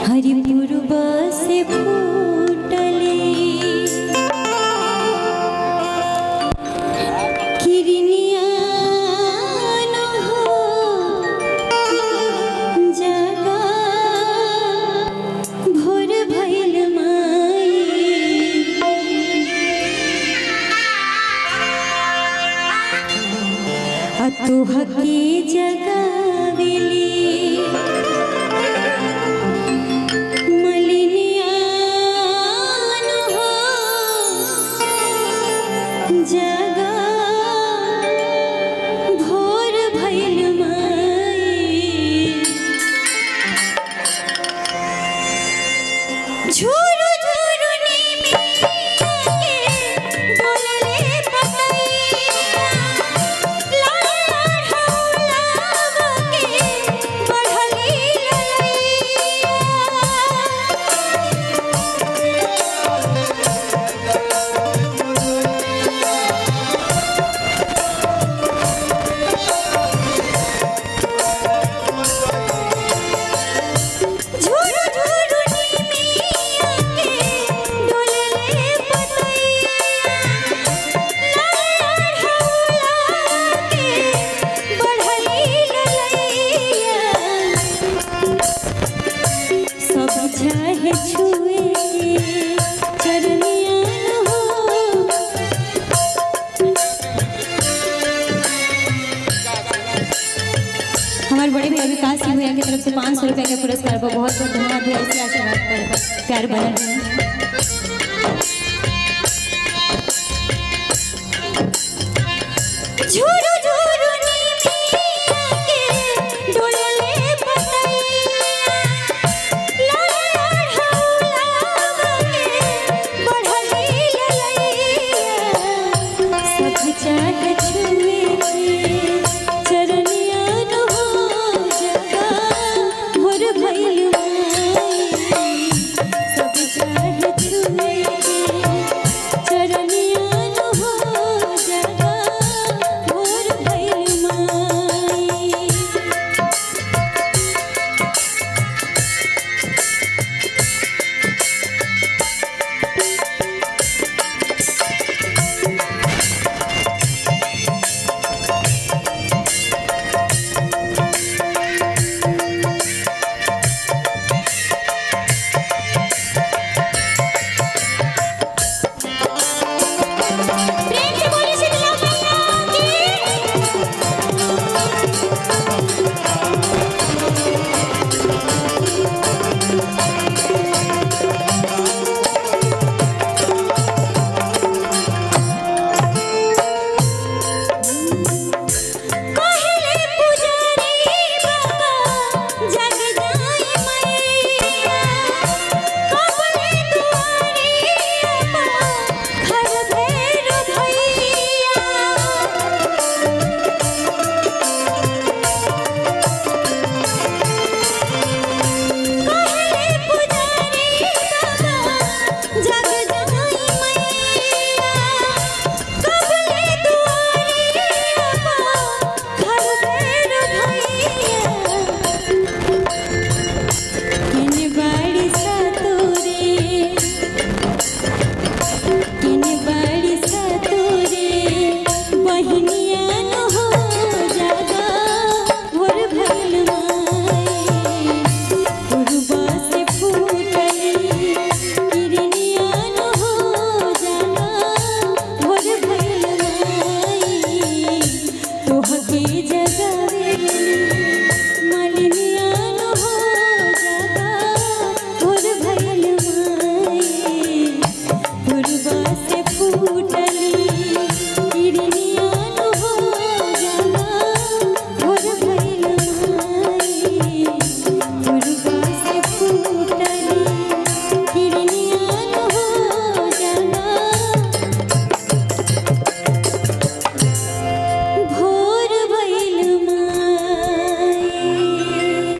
हरिपुरबा से फूटले किरनिया न हो जगा भोर भइल माई तुहके जगावेली जगा भोर भइल माई झुरु झुरु नीमिया के डोलले पतैया लाला हौलावा के बढ़ली चाहे छुए चरनिया हो हमारे बड़े भैया विकास सिंह भैया की तरफ से 500 रुपए का पुरस्कार को बहुत बहुत धन्यवाद। ऐसे आशीर्वाद पर प्यार बना रहे।